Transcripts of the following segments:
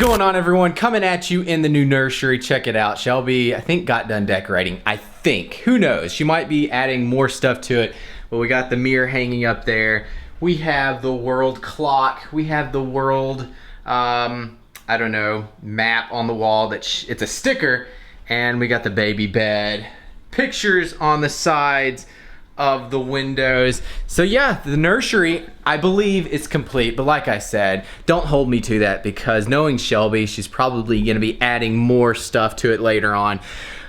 going on, everyone? Coming at you in the new nursery. Check it out. Shelby, I think, got done decorating. I think. Who knows? She might be adding more stuff to it. But we got the mirror hanging up there. We have the world clock. We have the world, I don't know, map on the wall. It's a sticker. And we got the baby bed. Pictures on the sides of the windows. So yeah, the nursery, I believe, is complete. But like I said, don't hold me to that, because knowing Shelby, she's probably gonna be adding more stuff to it later on.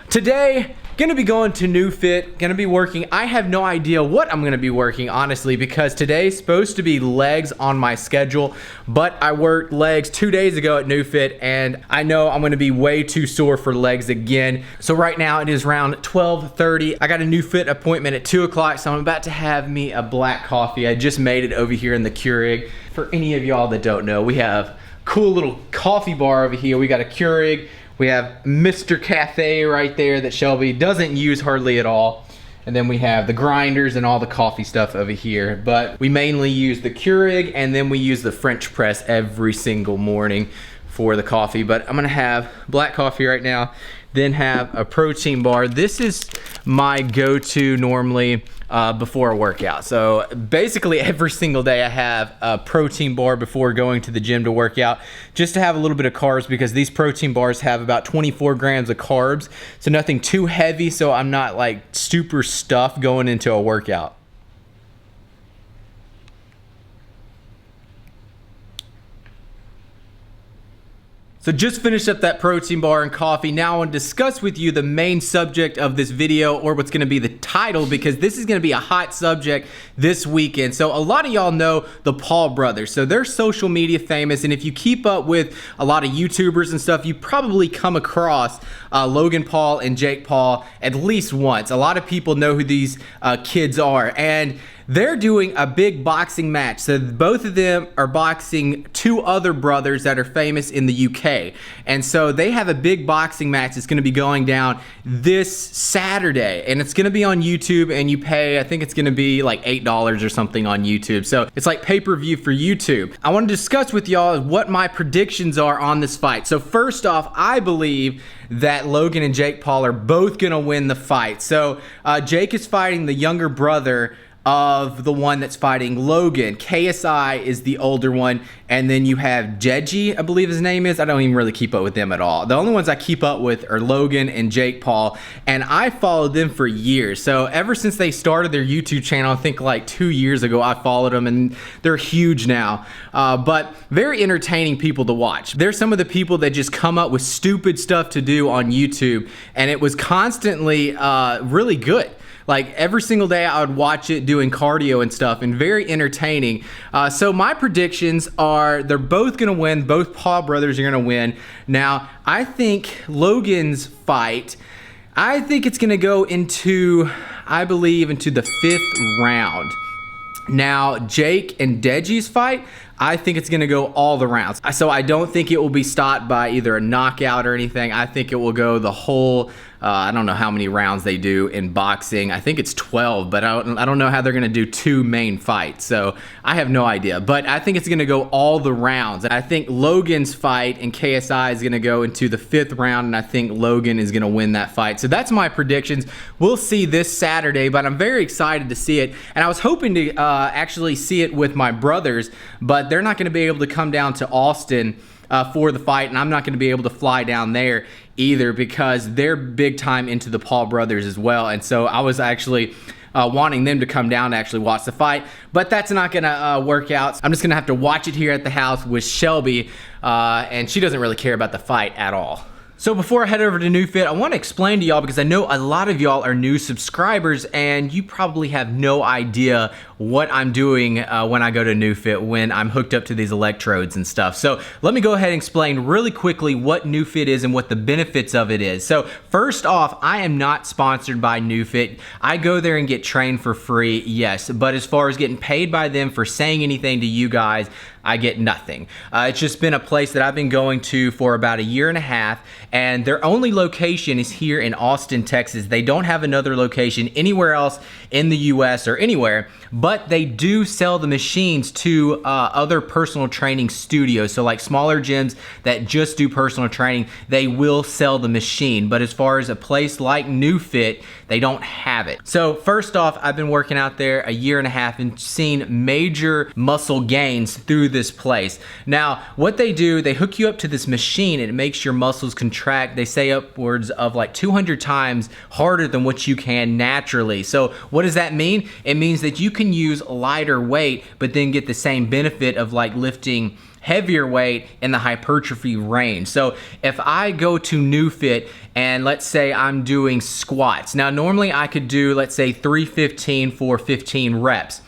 Today, gonna be going to New Fit, gonna be working. I have no idea what I'm gonna be working, honestly, because today's supposed to be legs on my schedule, but I worked legs 2 days ago at New Fit, and I know I'm gonna be way too sore for legs again. So right now it is around 12:30. I got a New Fit appointment at 2 o'clock, so I'm about to have me a black coffee. I just made it over here in the Keurig. For any of y'all that don't know, we have a cool little coffee bar over here. We got a Keurig. We have Mr. Cafe right there that Shelby doesn't use hardly at all. And then we have the grinders and all the coffee stuff over here. But we mainly use the Keurig, and then we use the French press every single morning for the coffee. But I'm gonna have black coffee right now, then have a protein bar. This is my go-to normally before a workout. So basically every single day I have a protein bar before going to the gym to work out, just to have a little bit of carbs, because these protein bars have about 24 grams of carbs. So nothing too heavy, so I'm not like super stuffed going into a workout. So just finished up that protein bar and coffee. Now I want to discuss with you the main subject of this video, or what's going to be the title, because this is going to be a hot subject this weekend. So a lot of y'all know the Paul brothers. So they're social media famous, and if you keep up with a lot of YouTubers and stuff, you probably come across Logan Paul and Jake Paul at least once. A lot of people know who these kids are, and they're doing a big boxing match. So both of them are boxing two other brothers that are famous in the UK. And so they have a big boxing match that's gonna be going down this Saturday. And it's gonna be on YouTube, and you pay, I think it's gonna be like $8 or something on YouTube. So it's like pay-per-view for YouTube. I wanna discuss with y'all what my predictions are on this fight. So first off, I believe that Logan and Jake Paul are both gonna win the fight. So Jake is fighting the younger brother of the one that's fighting Logan. KSI is the older one, and then you have Jeji, I believe his name is. I don't even really keep up with them at all. The only ones I keep up with are Logan and Jake Paul, and I followed them for years. So ever since they started their YouTube channel, I think like 2 years ago, I followed them, and they're huge now. But very entertaining people to watch. They're some of the people that just come up with stupid stuff to do on YouTube, and it was constantly really good. Like every single day I would watch it doing cardio and stuff, and very entertaining. So my predictions are they're both gonna win. Both Paul brothers are gonna win. Now, I think Logan's fight, I think it's gonna go into, I believe, into the 5th round. Now, Jake and Deji's fight, I think it's gonna go all the rounds. So I don't think it will be stopped by either a knockout or anything. I think it will go the whole, I don't know how many rounds they do in boxing. I think it's 12, but I don't know how they're gonna do 2 main fights. So I have no idea, but I think it's gonna go all the rounds. I think Logan's fight and KSI is gonna go into the 5th round, and I think Logan is gonna win that fight. So that's my predictions. We'll see this Saturday, but I'm very excited to see it. And I was hoping to actually see it with my brothers, but they're not gonna be able to come down to Austin for the fight, and I'm not going to be able to fly down there either, because they're big time into the Paul brothers as well. And so I was actually wanting them to come down to actually watch the fight, but that's not going to work out. I'm just going to have to watch it here at the house with Shelby, and she doesn't really care about the fight at all. So before I head over to New Fit, I want to explain to y'all, because I know a lot of y'all are new subscribers, and you probably have no idea what I'm doing when I go to New Fit, when I'm hooked up to these electrodes and stuff. So let me go ahead and explain really quickly what New Fit is and what the benefits of it is. So first off, I am not sponsored by New Fit. I go there and get trained for free, yes, but as far as getting paid by them for saying anything to you guys, I get nothing. It's just been a place that I've been going to for about 1.5 years, and their only location is here in Austin, Texas. They don't have another location anywhere else in the US or anywhere, but but they do sell the machines to other personal training studios. So like smaller gyms that just do personal training, they will sell the machine. But as far as a place like NewFit, they don't have it. So first off, I've been working out there a year and a half and seen major muscle gains through this place. Now, what they do, they hook you up to this machine and it makes your muscles contract. They say upwards of like 200 times harder than what you can naturally. So what does that mean? It means that you can use lighter weight, but then get the same benefit of like lifting heavier weight in the hypertrophy range. So if I go to NewFit and let's say I'm doing squats. Now normally I could do, let's say 315 for 15 reps.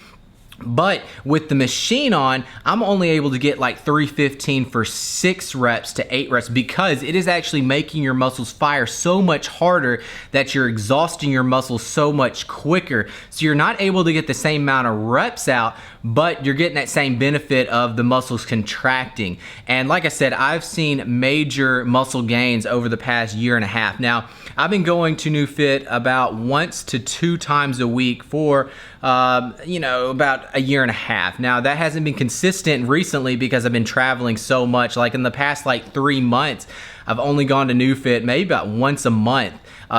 But with the machine on, I'm only able to get like 315 for 6 reps to 8 reps because it is actually making your muscles fire so much harder that you're exhausting your muscles so much quicker. So you're not able to get the same amount of reps out, but you're getting that same benefit of the muscles contracting. And like I said, I've seen major muscle gains over the past year and a half. Now, I've been going to NewFit about 1 to 2 times a week for about a year and a half. Now that hasn't been consistent recently because I've been traveling so much. Like in the past like 3 months, I've only gone to NewFit maybe about once a month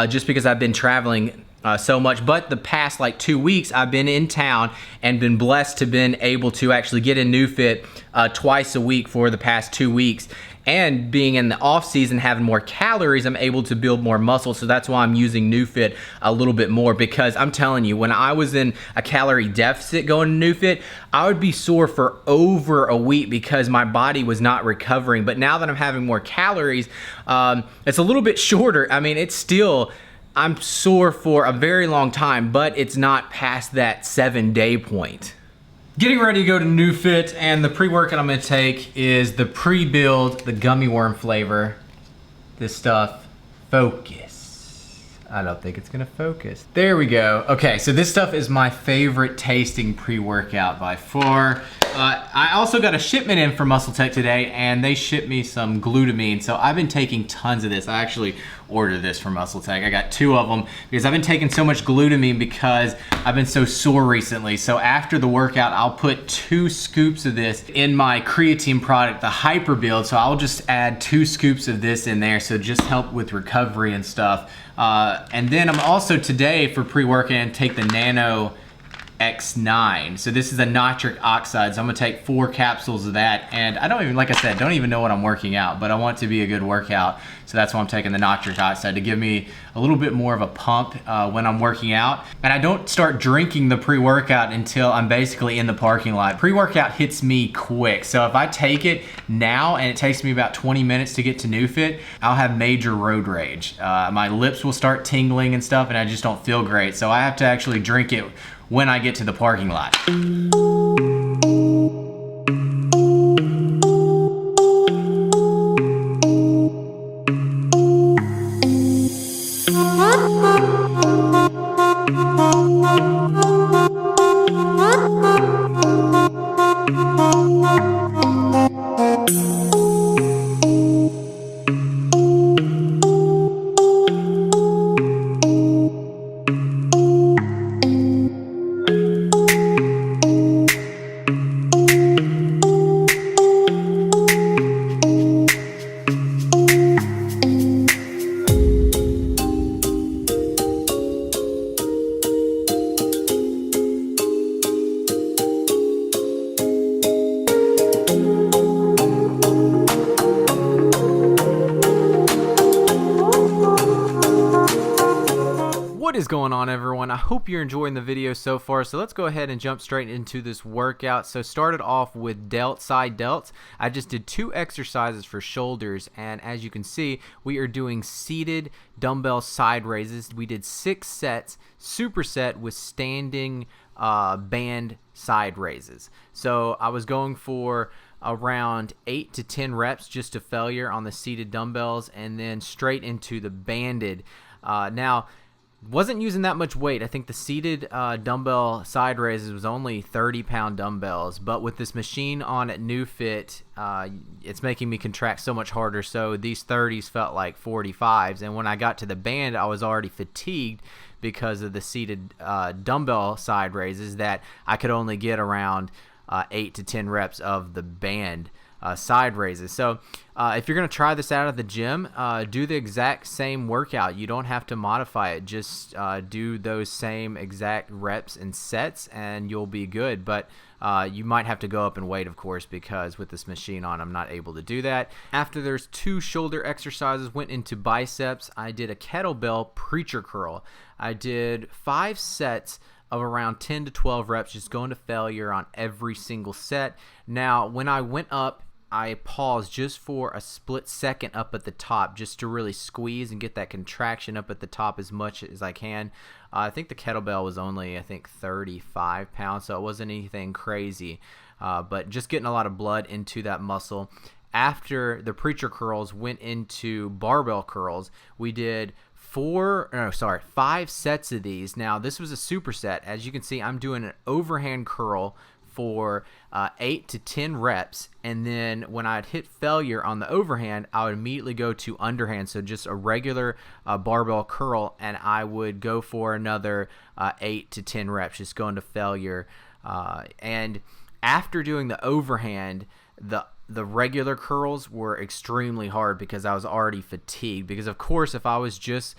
just because I've been traveling so much. But the past like 2 weeks, I've been in town and been blessed to been able to actually get in NewFit twice a week for the past 2 weeks. And being in the off season, having more calories, I'm able to build more muscle. So that's why I'm using NewFit a little bit more, because I'm telling you, when I was in a calorie deficit going to NewFit, I would be sore for over a week because my body was not recovering. But now that I'm having more calories, it's a little bit shorter. I mean, it's still, I'm sore for a very long time, but it's not past that 7-day point. Getting ready to go to NewFit, and the pre-workout I'm gonna take is the pre-build, the gummy worm flavor. This stuff, focus. I don't think it's gonna focus. There we go. Okay, so this stuff is my favorite tasting pre-workout by far. I also got a shipment in from MuscleTech today, and they shipped me some glutamine. So I've been taking tons of this. I actually ordered this from MuscleTech. I got 2 of them because I've been taking so much glutamine because I've been so sore recently. So after the workout, I'll put 2 scoops of this in my creatine product, the Hyper Build. So I'll just add 2 scoops of this in there. So just help with recovery and stuff. And then I'm also today for pre-workout take the Nano X9. So this is a nitric oxide. So I'm gonna take 4 capsules of that. And I don't even, like I said, don't even know what I'm working out, but I want it to be a good workout. So that's why I'm taking the nitric oxide to give me a little bit more of a pump when I'm working out. And I don't start drinking the pre-workout until I'm basically in the parking lot. Pre-workout hits me quick. So if I take it now and it takes me about 20 minutes to get to NewFit, I'll have major road rage. My lips will start tingling and stuff, and I just don't feel great. So I have to actually drink it when I get to the parking lot. What is going on, everyone? I hope you're enjoying the video so far. So let's go ahead and jump straight into this workout. So started off with side delts. I just did 2 exercises for shoulders, and as you can see, we are doing seated dumbbell side raises. We did 6 sets, superset with standing band side raises. So I was going for around 8 to 10 reps just to failure on the seated dumbbells, and then straight into the banded. Now, wasn't using that much weight. I think the seated dumbbell side raises was only 30-pound dumbbells, but with this machine on at NewFit, it's making me contract so much harder. So these 30s felt like 45s, and when I got to the band, I was already fatigued because of the seated dumbbell side raises that I could only get around 8 to 10 reps of the band side raises. So if you're going to try this out at the gym, do the exact same workout. You don't have to modify it. Just do those same exact reps and sets and you'll be good. But you might have to go up in weight, of course, because with this machine on, I'm not able to do that. After there's 2 shoulder exercises, went into biceps. I did a kettlebell preacher curl. I did 5 sets of around 10 to 12 reps, just going to failure on every single set. Now, when I went up, I paused just for a split second up at the top just to really squeeze and get that contraction up at the top as much as I can. I think the kettlebell was only, 35 pounds, so it wasn't anything crazy, but just getting a lot of blood into that muscle. After the preacher curls, went into barbell curls. We did 5 sets of these. Now, this was a superset. As you can see, I'm doing an overhand curl for 8 to 10 reps, and then when I'd hit failure on the overhand, I would immediately go to underhand, so just a regular barbell curl, and I would go for another 8 to 10 reps, just going to failure. And after doing the overhand, the regular curls were extremely hard because I was already fatigued. Because of course, if I was just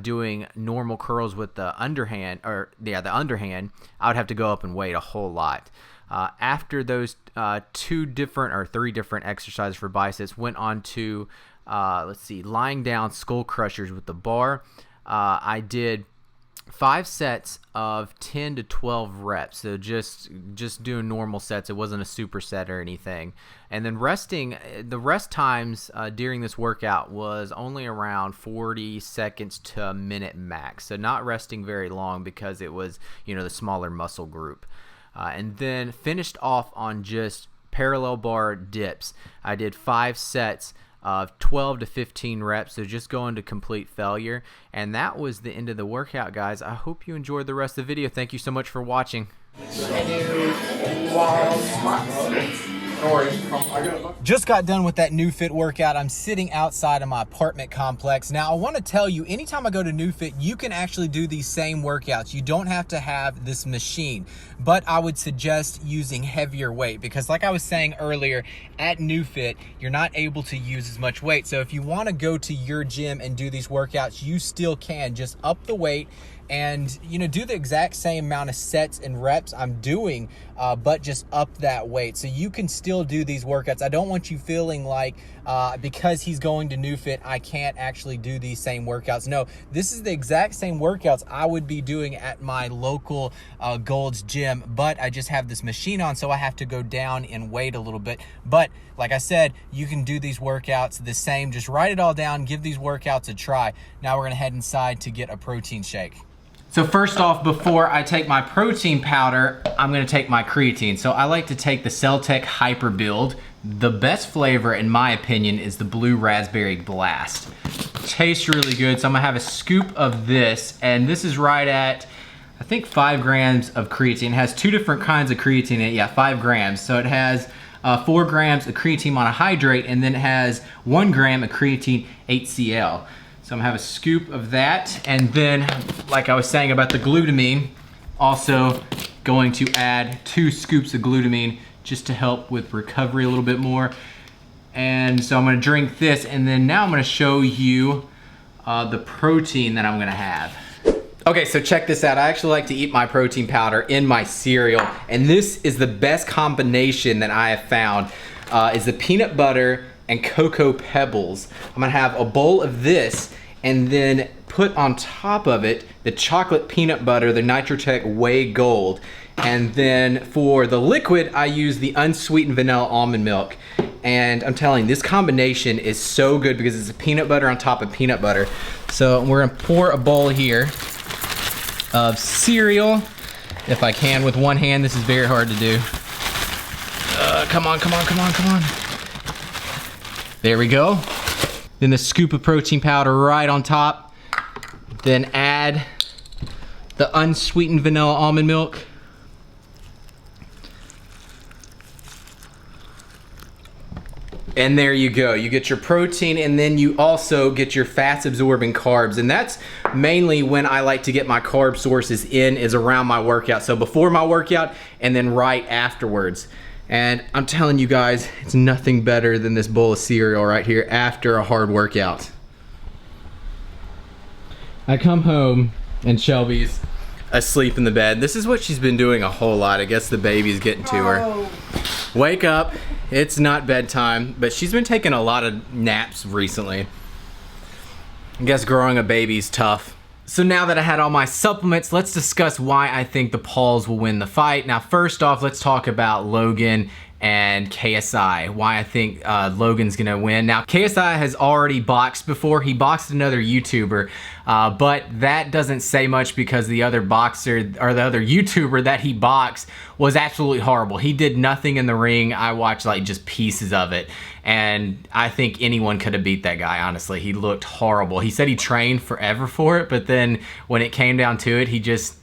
doing normal curls with the underhand, the underhand, I would have to go up and weight a whole lot. After those 3 different exercises for biceps, went on to lying down skull crushers with the bar. I did 5 sets of 10 to 12 reps, so just doing normal sets. It wasn't a superset or anything. And then resting, the rest times during this workout was only around 40 seconds to a minute max, so not resting very long because it was, the smaller muscle group. And then finished off on just parallel bar dips. I did 5 sets of 12 to 15 reps, so just going to complete failure. And that was the end of the workout, guys. I hope you enjoyed the rest of the video. Thank you so much for watching. Just got done with that New Fit workout. I'm sitting outside of my apartment complex. Now, I want to tell you, anytime I go to New Fit, you can actually do these same workouts. You don't have to have this machine, but I would suggest using heavier weight because like I was saying earlier, at New Fit, you're not able to use as much weight. So if you want to go to your gym and do these workouts, you still can. Just up the weight and do the exact same amount of sets and reps I'm doing, but just up that weight. So you can still do these workouts. I don't want you feeling like because he's going to New Fit, I can't actually do these same workouts. No, this is the exact same workouts I would be doing at my local Gold's gym, but I just have this machine on, so I have to go down in weight a little bit. But like I said, you can do these workouts the same. Just write it all down, give these workouts a try. Now we're gonna head inside to get a protein shake. So first off, before I take my protein powder, I'm gonna take my creatine. So I like to take the MuscleTech Hyper Build. The best flavor, in my opinion, is the Blue Raspberry Blast. Tastes really good, so I'm gonna have a scoop of this, and this is right at, I think 5 grams of creatine. It has 2 different kinds of creatine in it, yeah, 5 grams. So it has 4 grams of creatine monohydrate, and then it has 1 gram of creatine HCl. So I'm gonna have a scoop of that, and then, like I was saying about the glutamine, also going to add 2 scoops of glutamine just to help with recovery a little bit more. And so I'm gonna drink this, and then now I'm gonna show you the protein that I'm gonna have. Okay, so check this out. I actually like to eat my protein powder in my cereal, and this is the best combination that I have found, is the peanut butter and cocoa pebbles. I'm gonna have a bowl of this and then put on top of it the chocolate peanut butter, the NitroTech Whey Gold. And then for the liquid, I use the unsweetened vanilla almond milk. And I'm telling you, this combination is so good because it's a peanut butter on top of peanut butter. So we're gonna pour a bowl here of cereal, if I can with one hand. This is very hard to do. Come on, come on, come on, come on. There we go. Then the scoop of protein powder right on top. Then add the unsweetened vanilla almond milk. And there you go. You get your protein, and then you also get your fast absorbing carbs. And that's mainly when I like to get my carb sources in, is around my workout. So before my workout and then right afterwards. And I'm telling you guys, it's nothing better than this bowl of cereal right here after a hard workout. I come home and Shelby's asleep in the bed. This is what she's been doing a whole lot. I guess the baby's getting to her. Wake up. It's not bedtime, but she's been taking a lot of naps recently. I guess growing a baby's tough. So now that I had all my supplements, let's discuss why I think the Pauls will win the fight. Now, first off, let's talk about Logan and KSI, why I think Logan's gonna win. Now, KSI has already boxed before. He boxed another YouTuber, but that doesn't say much because the other boxer, or the other YouTuber that he boxed, was absolutely horrible. He did nothing in the ring. I watched like just pieces of it, and I think anyone could have beat that guy, honestly. He looked horrible. He said he trained forever for it, but then when it came down to it, he just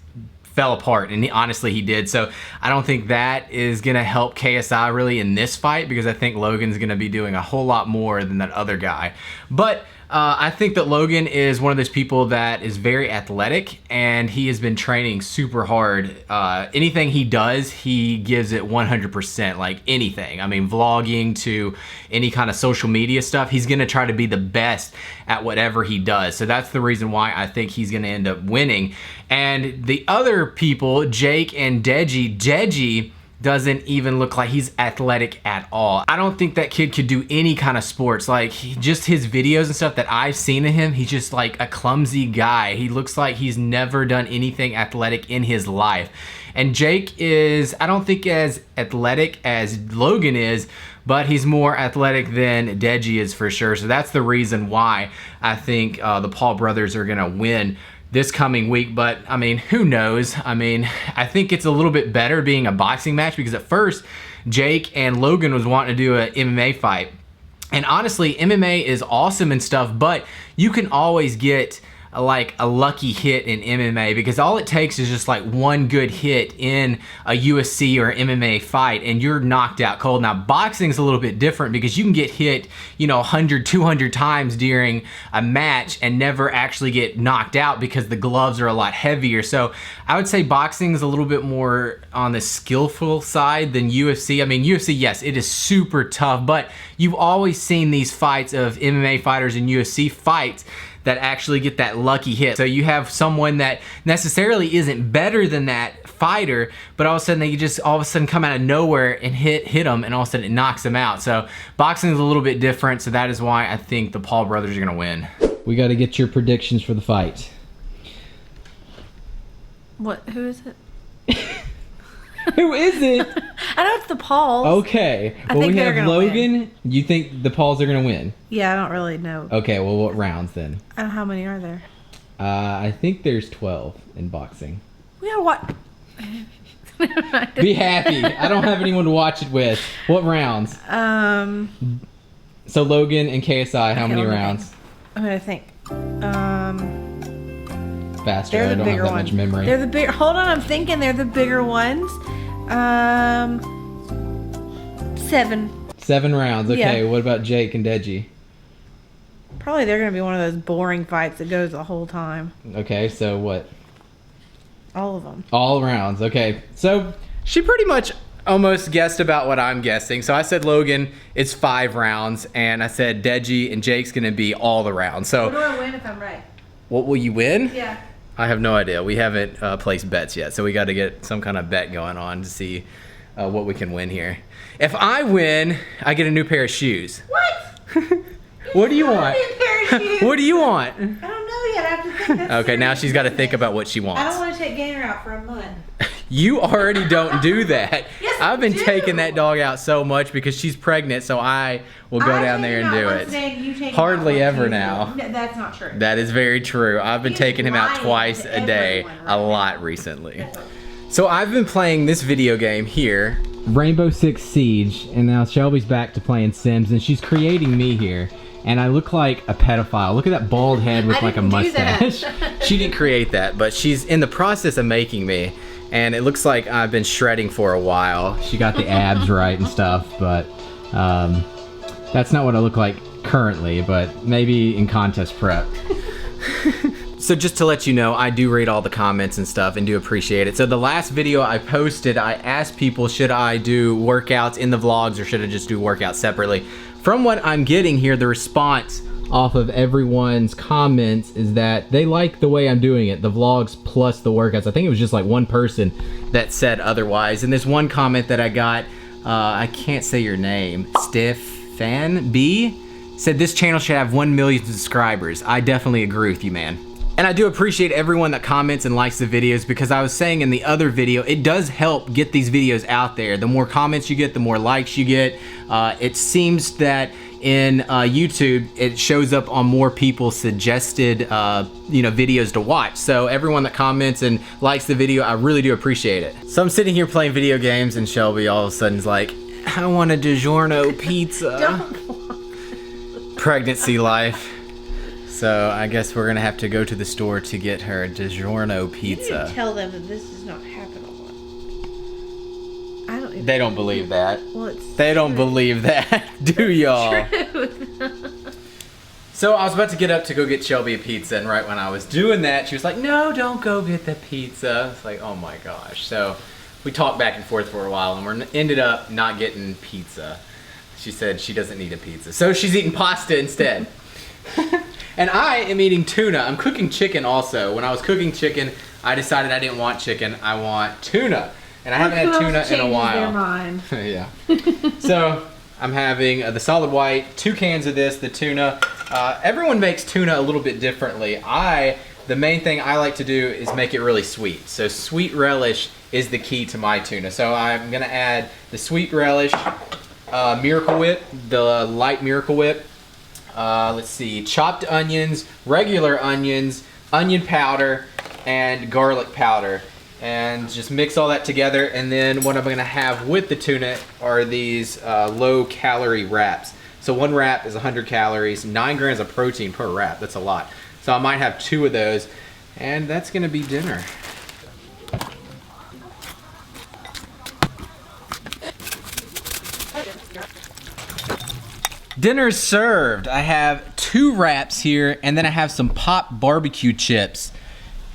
fell apart, and honestly he did. So I don't think that is gonna help KSI really in this fight, because I think Logan's gonna be doing a whole lot more than that other guy. But I think that Logan is one of those people that is very athletic, and he has been training super hard. Anything he does, he gives it 100%, like anything. I mean, vlogging to any kind of social media stuff, he's gonna try to be the best at whatever he does. So that's the reason why I think he's gonna end up winning. And the other people, Jake and Deji doesn't even look like he's athletic at all. I don't think that kid could do any kind of sports. Like, just his videos and stuff that I've seen of him, he's just like a clumsy guy. He looks like he's never done anything athletic in his life. And Jake is, I don't think as athletic as Logan is, but he's more athletic than Deji is for sure. So that's the reason why I think the Paul brothers are gonna win this coming week. But I mean, who knows? I mean, I think it's a little bit better being a boxing match, because at first Jake and Logan was wanting to do an MMA fight, and honestly MMA is awesome and stuff, but you can always get like a lucky hit in MMA, because all it takes is just like one good hit in a UFC or MMA fight and you're knocked out cold. Now, boxing is a little bit different, because you can get hit, you know, 100, 200 times during a match and never actually get knocked out, because the gloves are a lot heavier. So I would say boxing is a little bit more on the skillful side than UFC. I mean, UFC, yes, it is super tough, but you've always seen these fights of MMA fighters and UFC fights that actually get that lucky hit. So you have someone that necessarily isn't better than that fighter, but all of a sudden they just all of a sudden come out of nowhere and hit them, and all of a sudden it knocks them out. So boxing is a little bit different, so that is why I think the Paul brothers are gonna win. We gotta get your predictions for the fight. What? Who is it? Who is it? I know it's the Pauls. Okay. I Well, think we they're have gonna Logan. win. You think the Pauls are gonna win? Yeah, I don't really know. Okay, well, what rounds then? How many are there? I think there's 12 in boxing. We gotta watch. Be happy. I don't have anyone to watch it with. What rounds? So Logan and KSI, how many rounds? I'm gonna think. Faster. They're I the don't have bigger that ones. much memory. They're the big. Hold on, I'm thinking. They're the bigger ones. 7. 7 rounds. Okay. Yeah. What about Jake and Deji? Probably they're gonna be one of those boring fights that goes the whole time. Okay. So what? All of them. All rounds. Okay. So she pretty much almost guessed about what I'm guessing. So I said Logan, it's 5 rounds, and I said Deji and Jake's gonna be all the rounds. So What do I win if I'm right? what will you win? Yeah. I have no idea. We haven't placed bets yet, so we got to get some kind of bet going on to see what we can win here. If I win, I get a new pair of shoes. What? What do you want? What do you want? I don't know yet. I have to think. That's Okay, now serious she's got to think business. about what she I don't wants. want to take Gainer out for a month. You already don't do that. Yes, I I've been do. taking that dog out so much because she's pregnant, so I will go down there and do it. Hardly ever now. No, that's not true. That is very true. I've been He's taking him out lying twice to a day, everyone a right lot now. recently. That's all. So I've been playing this video game here, Rainbow Six Siege, and now Shelby's back to playing Sims, and she's creating me here. And I look like a pedophile. Look at that bald head with I like a didn't do that. mustache. She didn't create that, but she's in the process of making me. And it looks like I've been shredding for a while. She got the abs right and stuff, but That's not what I look like currently, but maybe in contest prep. So just to let you know, I do read all the comments and stuff and do appreciate it. So the last video I posted, I asked people, should I do workouts in the vlogs or should I just do workouts separately? From what I'm getting here, the response off of everyone's comments is that they like the way I'm doing it, the vlogs plus the workouts. I think it was just like one person that said otherwise. And there's one comment that I got, I can't say your name, Stefan B, said this channel should have 1 million subscribers. I definitely agree with you, man. And I do appreciate everyone that comments and likes the videos, because I was saying in the other video, it does help get these videos out there. The more comments you get, the more likes you get. It seems that in YouTube, it shows up on more people's suggested videos to watch. So everyone that comments and likes the video, I really do appreciate it. So I'm sitting here playing video games and Shelby all of a sudden is like, I want a DiGiorno pizza. Pregnancy life. So I guess we're gonna have to go to the store to get her a DiGiorno pizza. You need to tell them that this does not happen a lot. I don't. They don't believe that. Well, it's they don't believe that, do y'all? So I was about to get up to go get Shelby a pizza, and right when I was doing that, she was like, "No, don't go get the pizza." It's like, oh my gosh. So we talked back and forth for a while, and we ended up not getting pizza. She said she doesn't need a pizza, so she's eating pasta instead. And I am eating tuna. I'm cooking chicken also. When I was cooking chicken, I decided I didn't want chicken. I want tuna. And I haven't had tuna in a while. Their mind. Yeah. So I'm having the solid white, 2 cans of this, the tuna. Everyone makes tuna a little bit differently. The main thing I like to do is make it really sweet. So sweet relish is the key to my tuna. So I'm gonna add the sweet relish, Miracle Whip, the light Miracle Whip. Let's see, chopped onions, regular onions, onion powder, and garlic powder. And just mix all that together. And then what I'm gonna have with the tuna are these low-calorie wraps. So 1 wrap is 100 calories, 9 grams of protein per wrap. That's a lot. So I might have 2 of those, and that's gonna be dinner. Dinner's served. I have 2 wraps here, and then I have some Pop barbecue chips.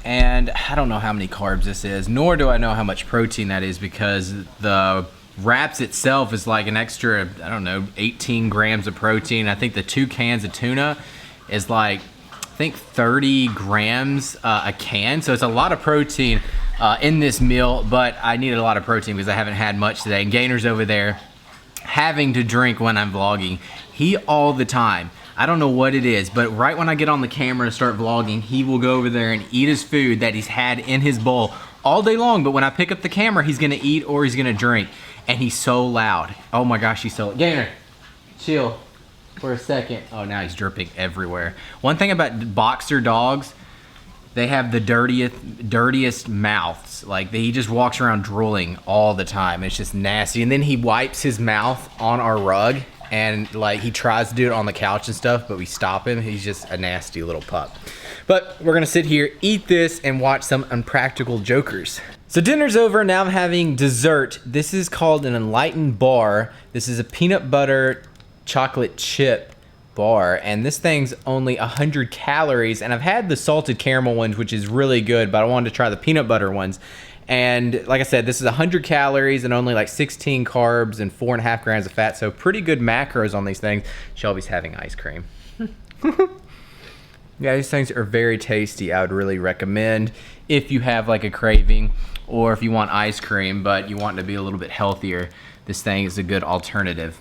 And I don't know how many carbs this is, nor do I know how much protein that is, because the wraps itself is like an extra, I don't know, 18 grams of protein. I think the 2 cans of tuna is like, I think 30 grams a can. So it's a lot of protein in this meal, but I needed a lot of protein because I haven't had much today. And Gainer's over there having to drink when I'm vlogging. He all the time. I don't know what it is, but right when I get on the camera to start vlogging, he will go over there and eat his food that he's had in his bowl all day long. But when I pick up the camera, he's gonna eat or he's gonna drink. And he's so loud. Oh my gosh, he's so, Gainer, chill for a second. Oh, now he's dripping everywhere. One thing about boxer dogs, they have the dirtiest mouths. Like he just walks around drooling all the time. It's just nasty. And then he wipes his mouth on our rug, and like he tries to do it on the couch and stuff, but we stop him. He's just a nasty little pup. But we're gonna sit here, eat this, and watch some Unpractical Jokers. So dinner's over, now I'm having dessert. This is called an Enlightened bar. This is a peanut butter chocolate chip bar, and this thing's only 100 calories, and I've had the salted caramel ones, which is really good, but I wanted to try the peanut butter ones. And like I said, this is 100 calories and only like 16 carbs and 4.5 grams of fat, so pretty good macros on these things. Shelby's having ice cream. Yeah, these things are very tasty. I would really recommend if you have like a craving or if you want ice cream, but you want to be a little bit healthier, this thing is a good alternative.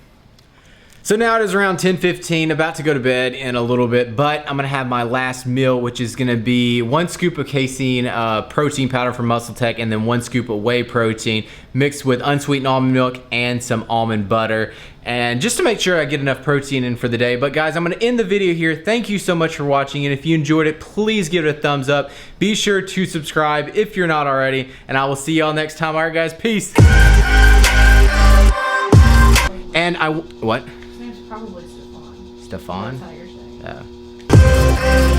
So now it is around 10:15, about to go to bed in a little bit, but I'm gonna have my last meal, which is gonna be 1 scoop of casein protein powder from MuscleTech, and then 1 scoop of whey protein mixed with unsweetened almond milk and some almond butter. And just to make sure I get enough protein in for the day. But guys, I'm gonna end the video here. Thank you so much for watching, and if you enjoyed it, please give it a thumbs up. Be sure to subscribe if you're not already, and I will see y'all next time. All right, guys, peace. And what? Probably Stefan. Stefan? That's how you're saying. Yeah.